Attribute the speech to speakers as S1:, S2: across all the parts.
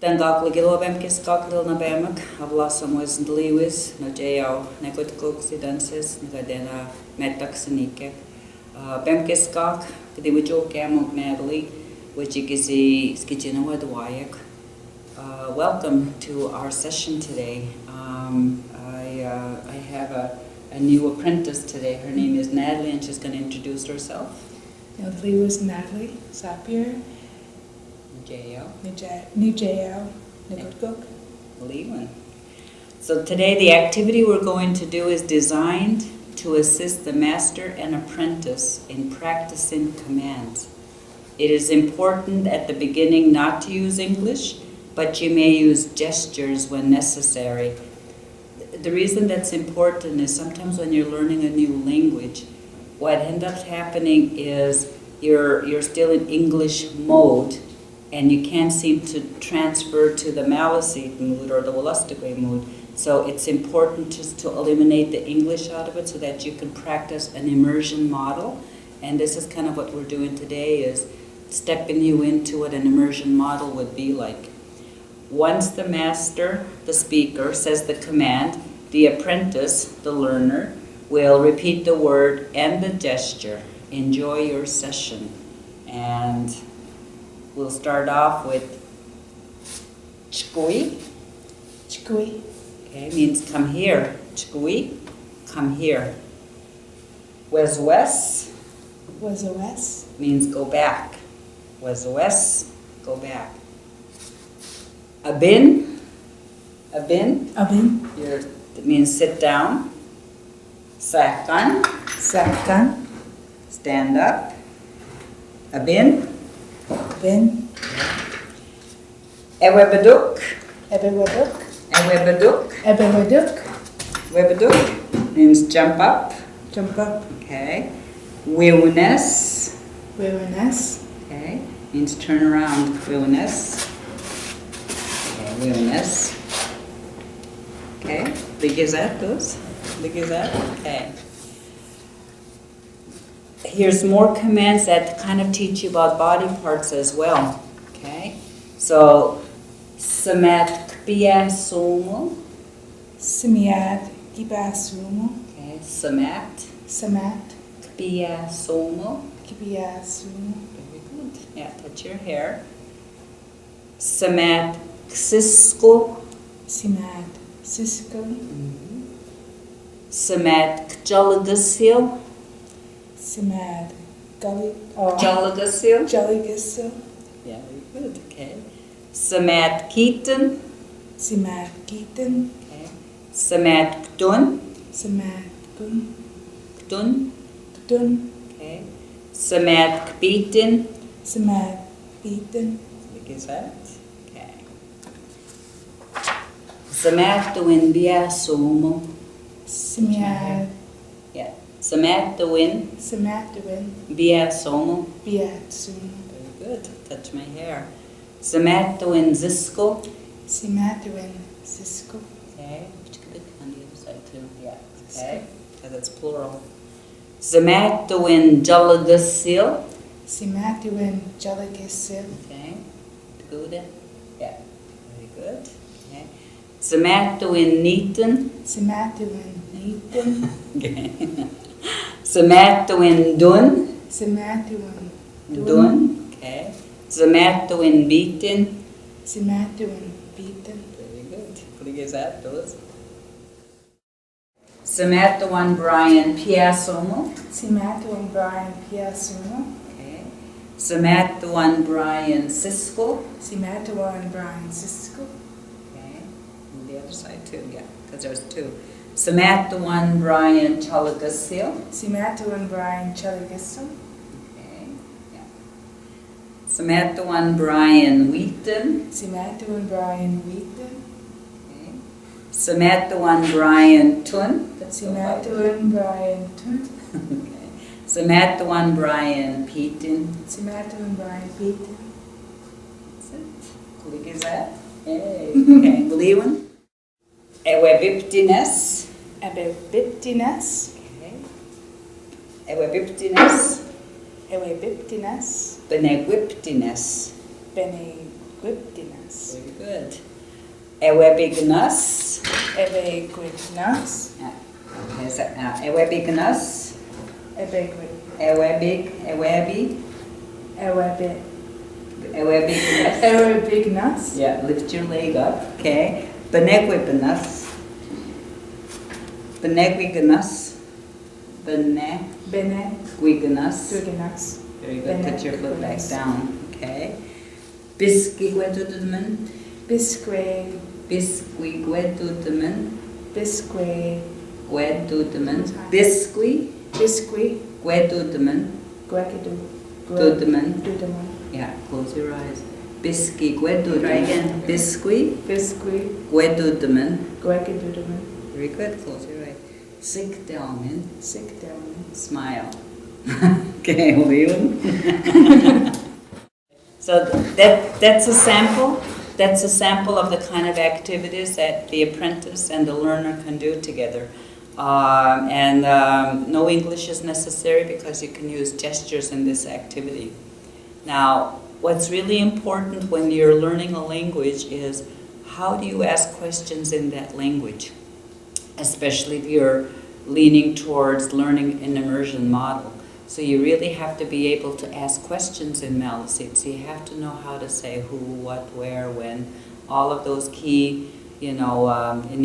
S1: Dan gagligilobem kis gaglil na bemak, avlasamois ndliwis, no jayao, negotkogsidensis, ngadena metaxenike. Bemkis gag, kadiwijo gamog Natalie, which ikisi skijinawa dwayak. Welcome to our session today. I have a new apprentice today. Her name is Natalie, and she's going to introduce herself.
S2: Natalie was Natalie Sapir. Nijao. Nigotgok.
S1: Leland. So today the activity we're going to do is designed to assist the master and apprentice in practicing commands. It is important at the beginning not to use English, but you may use gestures when necessary. The reason that's important is sometimes when you're learning a new language, what ends up happening is you're still in English mode, and you can't seem to transfer to the Maliseet mood or the Wolastoqey mood. So it's important just to eliminate the English out of it so that you can practice an immersion model. And this is kind of what we're doing today, is stepping you into what an immersion model would be like. Once the master, the speaker, says the command, the apprentice, the learner, will repeat the word and the gesture. Enjoy your session. And we'll start off with chkui.
S2: Chikui.
S1: Okay, means come here. Chkui, come here. Wes
S2: Was a west.
S1: means go back. Wes, go back. Abin.
S2: Abin.
S1: It means sit down. Sakan,
S2: Sakan.
S1: stand up. Abin.
S2: Bin.
S1: Ewebeduk.
S2: Ebewaduk.
S1: Ewebeduk. Webeduk means jump up.
S2: Jump up.
S1: Okay. Wiwnes.
S2: Weariness.
S1: Okay. Means turn around. Wiwnes. Okay. Wiwnes. Okay. Ligizet those. Ligizet. Okay. Here's more commands that kind of teach you about body parts as well. Okay. So Samat kpia sumo.
S2: Simiad. Gibasumo.
S1: Okay. Samat
S2: Samat.
S1: kpia sumo.
S2: Kibiasumo.
S1: Very good. Yeah, touch your hair. Samat ksisko.
S2: Simad. Cisco.
S1: Samat kjalagasil.
S2: Simad. Gully.
S1: Jalagasil.
S2: Jollygisso.
S1: Yeah, very good. Okay. Samat Keaton.
S2: Simad. Keaton.
S1: Okay. Samat Ktun.
S2: Simad. Gun.
S1: Ktun.
S2: Dun.
S1: Okay. Samat Kbeatin.
S2: Simad. Beaton.
S1: What is that? Okay. Samat Tuin Bia Sumo.
S2: Simiad.
S1: Yeah. Samat Tuin
S2: Samatwin.
S1: Bia Somo.
S2: Biatsum.
S1: Very good. Touch my hair. Samat Tuin Zisko.
S2: Simatwin. Cisco.
S1: Okay. On the other side too. Yeah. Okay. Because it's plural. Samat Tuin Jalagasil.
S2: Simatwin. Jolligisil.
S1: Okay. Good. Yeah. Very good. Okay. Samatwin Neaton.
S2: Simatwin. Nathan.
S1: Okay. Samatwin Dun.
S2: Simatwin.
S1: Dun. Okay. Samatwin Beatin.
S2: Simatwin. Beaton.
S1: Very good. What is that? Those. Samatwan Brian Piasomo.
S2: Simatwin. Brian Piasumo.
S1: Okay. Samatwan Brian Cisco.
S2: Simatwin. Brian Cisco.
S1: Okay. And the other side too, yeah, because there's two. Samatwan Brian Chalagasil.
S2: Simatwin. Brian Jolligisso.
S1: Okay. Yeah. Samatwan Brian Wheaton.
S2: Simatwin. Brian Wheaton.
S1: Okay. Samatwan Brian Tun.
S2: Simatwin. Brian Tun.
S1: Okay. Samatwan Brian Peaton.
S2: Simatwin. Brian Beaton.
S1: That's it. Click is that? Hey. Okay. Believe Ewebiptines.
S2: Ebebiptinas.
S1: Okay. Ewebiptines.
S2: Ewebiptinas.
S1: Benegwiptines.
S2: Bene Viptinas.
S1: Very good. Ewebignas.
S2: Ebegwitnas.
S1: Okay, so ewebignas.
S2: Ebegwit.
S1: Ewebignas.
S2: Ebegnas.
S1: Yeah, lift your leg up. Okay. Benegwibinas. Benegwibinas.
S2: Bene.
S1: Benegwibinas.
S2: Tuginas.
S1: Very good. Put your foot back down. Okay. Biskigwetudumen.
S2: Bisque.
S1: Biskigwetudumen.
S2: Bisque.
S1: Gwetudumen. Bisqui.
S2: Bisque.
S1: Gwetudumen.
S2: Guakidu.
S1: Dudumen.
S2: Dudaman.
S1: Yeah, close your eyes. Biskigwetudumen. Try again. Bisqui.
S2: Bisque.
S1: Gwetudumen.
S2: Guakidudaman.
S1: Very good. Close your eyes. Sikdelmen.
S2: Sick down.
S1: Smile. Okay, William. So that's a sample. That's a sample of the kind of activities that the apprentice and the learner can do together. No English is necessary because you can use gestures in this activity. Now, what's really important when you're learning a language is how do you ask questions in that language, especially if you're leaning towards learning an immersion model. So you really have to be able to ask questions in Maliseet. So you have to know how to say who, what, where, when, all of those key, in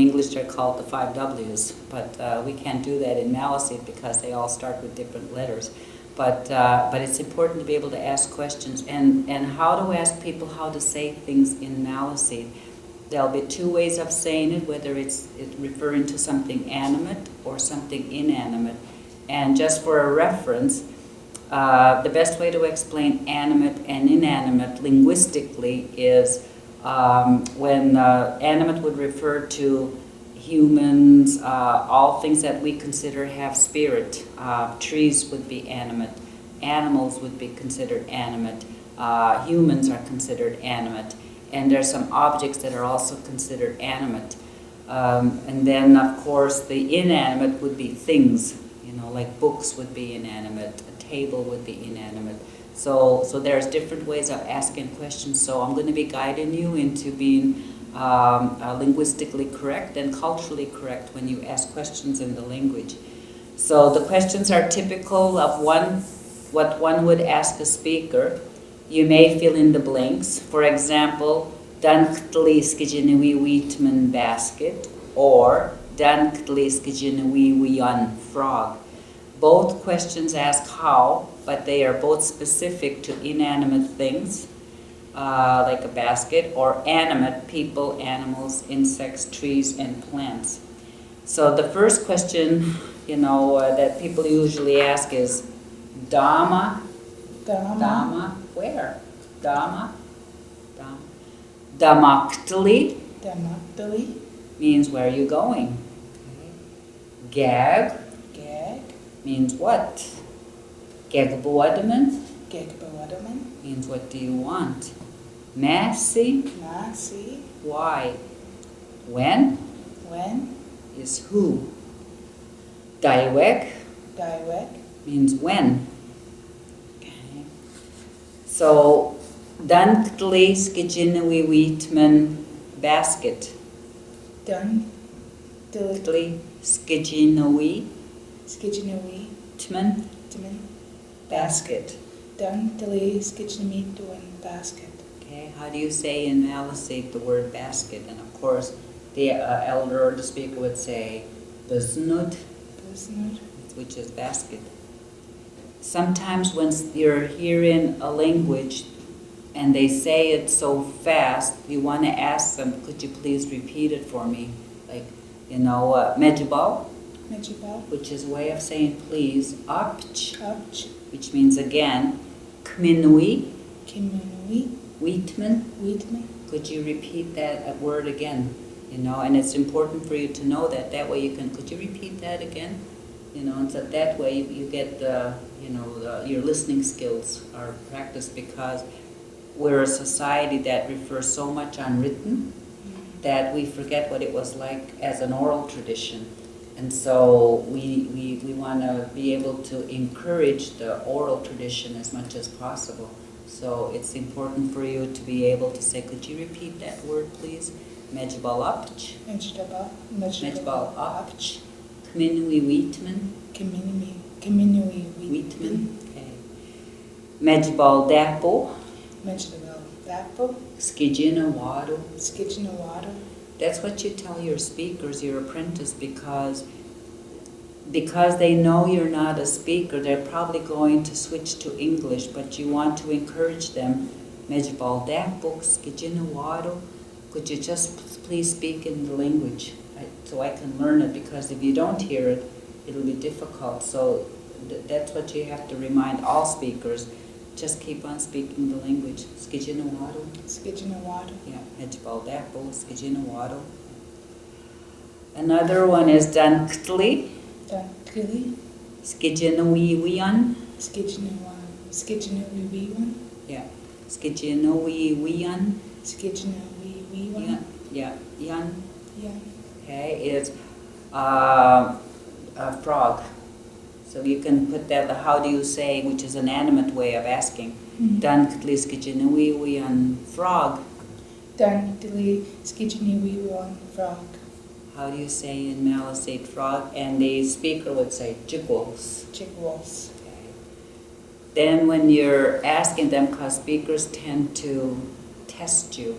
S1: English they're called the 5 W's, but we can't do that in Maliseet because they all start with different letters. But it's important to be able to ask questions and how to ask people how to say things in Maliseet. There'll be two ways of saying it, whether it's referring to something animate or something inanimate. And just for a reference, the best way to explain animate and inanimate linguistically is when animate would refer to humans, all things that we consider have spirit. Trees would be animate, animals would be considered animate, humans are considered animate, and there are some objects that are also considered animate. And then, of course, the inanimate would be things. Like books would be inanimate, a table would be inanimate. So there's different ways of asking questions. So I'm going to be guiding you into being linguistically correct and culturally correct when you ask questions in the language. So the questions are typical of what one would ask a speaker. You may fill in the blanks. For example, Dan ktli skijinui wheatman basket or Dan ktli skijinui wian frog. Both questions ask how, but they are both specific to inanimate things, like a basket, or animate, people, animals, insects, trees, and plants. So the first question, that people usually ask is, Dhamma, where? Dhamma, Dhammaktali means where are you going? Gag means what? Gegboadaman means what do you want? Nasi, why? When is who? Daiwek means when. Okay. So Dantli skijinawi wheatman basket. Dantli skijinawi Tman basket. Okay, how do you say in Maliseet the word basket? And of course, the elder or the speaker would say Busnud, which is basket. Sometimes when you're hearing a language and they say it so fast, you want to ask them, could you please repeat it for me? Like, Mejibal, which is a way of saying please. Apch, which means again. Kminui, Wheatman. Could you repeat that word again? And it's important for you to know that. That way you can, could you repeat that again? And so that way you get your listening skills are practiced, because we're a society that refers so much on written that we forget what it was like as an oral tradition. And so we want to be able to encourage the oral tradition as much as possible. So it's important for you to be able to say, could you repeat that word, please? Mejbalapch,
S2: Mejbal.
S1: Mejbalapch, Kminui Wheatman,
S2: Kaminui
S1: Wheatman, okay. Mejbal Dapo,
S2: Mejbal Dapo.
S1: Skijina Wado.
S2: Skitchina water.
S1: That's what you tell your speakers, your apprentice, because they know you're not a speaker, they're probably going to switch to English, but you want to encourage them. Mejbal Dapo, Skijina Wado. Could you just please speak in the language so I can learn it? Because if you don't hear it, it'll be difficult. So that's what you have to remind all speakers. Just keep on speaking the language. Skijina Wado.
S2: Skitchina water.
S1: Yeah, Mejbal Dapo, Skijina Wado. Another one is Danktli,
S2: Dan Kili.
S1: Skijina Wian.
S2: Skitchina one. Skitchina wee one.
S1: Yeah, Skijina Wian.
S2: Skitchina wee one.
S1: Yeah, Yan.
S2: Yeah.
S1: Okay, is a frog. So you can put that, how do you say, which is an animate way of asking. Danktli Skijina Wian frog.
S2: Dan Kili. Skitchina wee one frog.
S1: How do you say in Maliseet frog? And the speaker would say jiggles.
S2: Chickwaws.
S1: Okay. Then when you're asking them, because speakers tend to test you,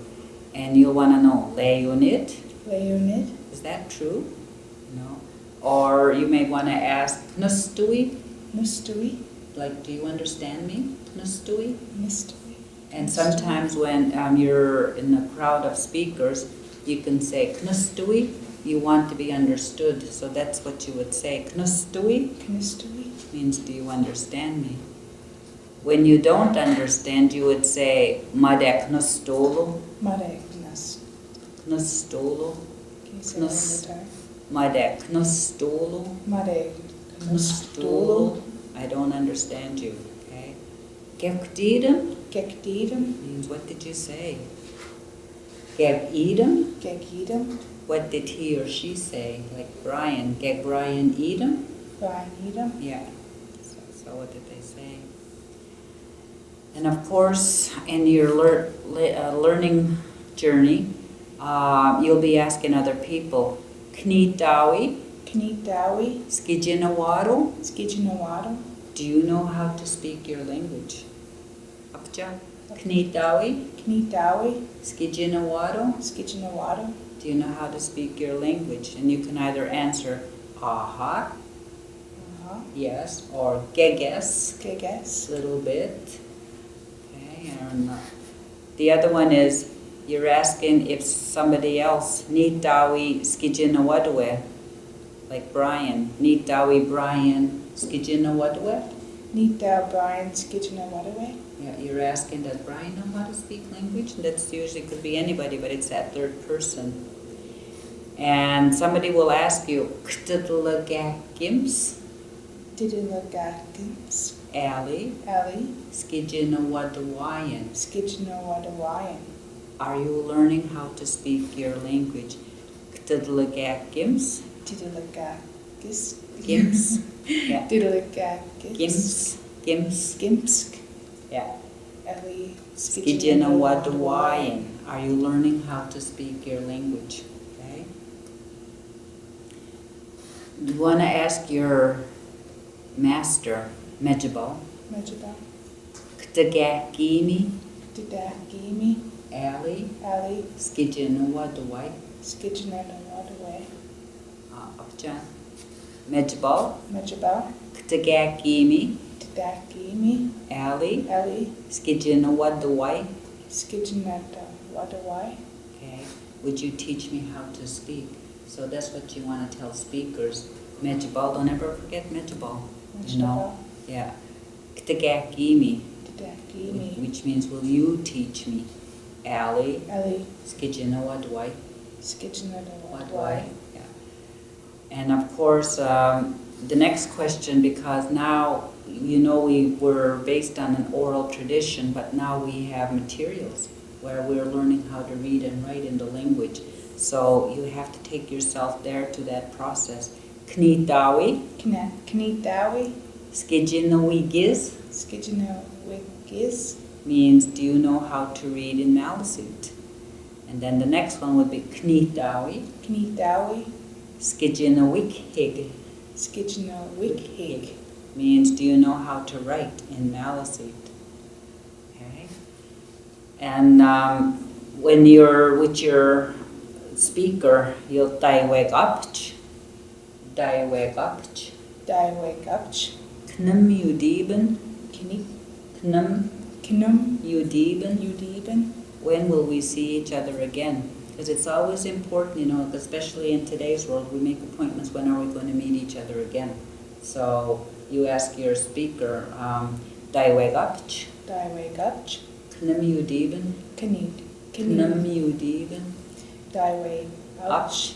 S1: and you'll want to know, Leonid,
S2: Leonid.
S1: is that true? No. Or you may want to ask, Knustui,
S2: Mystery.
S1: like, do you understand me? Knustui?
S2: Mystery.
S1: And sometimes when you're in a crowd of speakers, you can say, Knustui, you want to be understood. So that's what you would say. Knustui
S2: Mystery.
S1: means, do you understand me? When you don't understand, you would say, Made knustolo,
S2: Maregnas.
S1: knustolo,
S2: Can you say that one more time?
S1: Made knustolo,
S2: Knustolo.
S1: I don't understand you. Okay. Gekdidem
S2: Gekdidem.
S1: means, what did you say? Gegidem,
S2: Gegidem.
S1: what did he or she say? Like Brian, Geg Brian Edem?
S2: Brianidem.
S1: Yeah. So what did they say? And of course, in your learning journey, you'll be asking other people, Kni Dawi,
S2: Knidawi.
S1: Skijinawaro,
S2: Skijinawado.
S1: do you know how to speak your language? Apja, Kni Dawi,
S2: Knidawi.
S1: Skijinawaro,
S2: Skijinawado.
S1: do you know how to speak your language? And you can either answer, aha, yes, or geges,
S2: Geges.
S1: little bit. Okay, and the other one is you're asking if somebody else, Ni Dawi Skijinawadwe, like Brian, Ni Dawi Brian Skijinawadwe.
S2: Nita Brian Skijinawadawe.
S1: Yeah, you're asking, does Brian know how to speak language? And that's usually could be anybody, but it's that third person. And somebody will ask you, Ktidlagagims,
S2: Didilagakins.
S1: Ali,
S2: Ali.
S1: Skijinawadwayan.
S2: Skijinawadawayan.
S1: Are you learning how to speak your language? Ktidlagagims,
S2: Didilagakis.
S1: Gims, yeah,
S2: Didilagakis.
S1: Gims,
S2: Gimsk.
S1: yeah.
S2: Ali.
S1: Skijinawadwayan. Are you learning how to speak your language? Okay. You want to ask your master, Mejibal,
S2: Majaba.
S1: Ktagakimi,
S2: Didakimi.
S1: Ali,
S2: Ali.
S1: Skijinawadwai,
S2: Skijinawadawe.
S1: Upjan, Mejibal,
S2: Majaba.
S1: Ktagakimi,
S2: Didakimi.
S1: Ali,
S2: Ali.
S1: Skijinawadwai.
S2: Skijinawadawe.
S1: Okay. Would you teach me how to speak? So that's what you want to tell speakers. Mejibal, don't ever forget Mejibal.
S2: Majaba.
S1: Yeah. Ktagakimi,
S2: Didakimi.
S1: which means, will you teach me? Ali,
S2: Ali.
S1: Skijinawadwai.
S2: Skijinawadawe.
S1: Yeah. And of course, the next question, because now, you know, we were based on an oral tradition, but now we have materials where we're learning how to read and write in the language. So you have to take yourself there to that process. Kni Dawi,
S2: Knidawi.
S1: Skijinawigiz,
S2: Skijinawigis.
S1: means do you know how to read in Maliseet? And then the next one would be Knidawi,
S2: Knidawi,
S1: Skijinawikhig,
S2: Skijnawikhig.
S1: means do you know how to write in Maliseet? Okay. And when you're with your speaker, you'll daiwegapch,
S2: Daiwegapch,
S1: knum udiben,
S2: Knip,
S1: knum
S2: Knum,
S1: udiben.
S2: Udiben.
S1: When will we see each other again? Because it's always important, you know, especially in today's world, we make appointments, when are we going to meet each other again? So you ask your speaker, daiwegapch,
S2: Daiwegapch,
S1: knum udiben,
S2: Knip,
S1: knum
S2: Knip,
S1: udiben,
S2: Daiwegapch,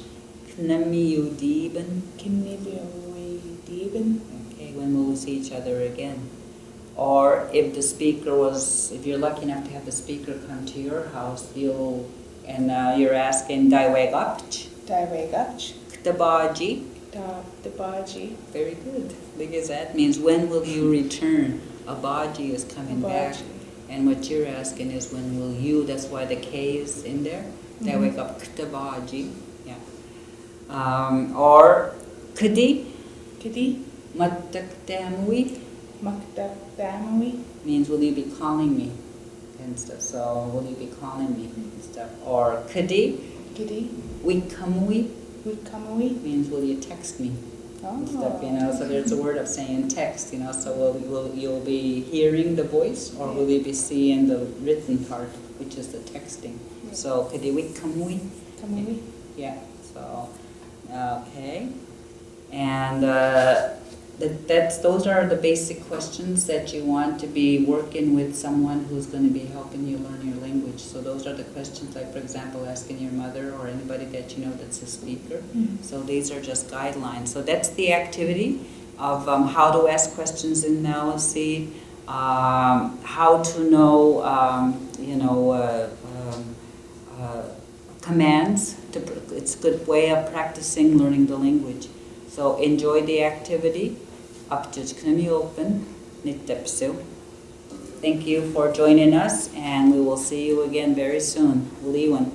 S1: knum udiben.
S2: Knibiudiben.
S1: Okay, when will we see each other again? Or if the speaker was, if you're lucky enough to have the speaker come to your house, you're asking Daiwegapch,
S2: Daiwegapch,
S1: Ktabaji.
S2: Dabaji,
S1: Very good. Because that means when will you return? Abaji is coming back.
S2: Abaji.
S1: And what you're asking is when will you, that's why the K is in there. Daiwegap Ktabaji. Yeah. Or Kadi,
S2: Kidi,
S1: Mataktamui,
S2: Makdakdamawi,
S1: means will you be calling me? And stuff. So will you be calling me and stuff? Or Kadi,
S2: Kidi,
S1: Wikamui,
S2: Wikamawi.
S1: means will you text me? And stuff, you
S2: Oh,
S1: know, so there's a word of saying text, you know, so you'll be hearing the voice, or will you be seeing the written part, which is the texting?
S2: Yeah.
S1: So, kadiwik kamui,
S2: Kamawi.
S1: yeah, so, okay. And those are the basic questions that you want to be working with someone who's going to be helping you learn your language. So those are the questions, like, for example, asking your mother or anybody that you know that's a speaker. So these are just guidelines. So that's the activity of how to ask questions in Maliseet, how to know, commands. It's a good way of practicing learning the language. So enjoy the activity. Aptujknami open, nittepsu. Thank you for joining us, and we will see you again very soon. Liwan.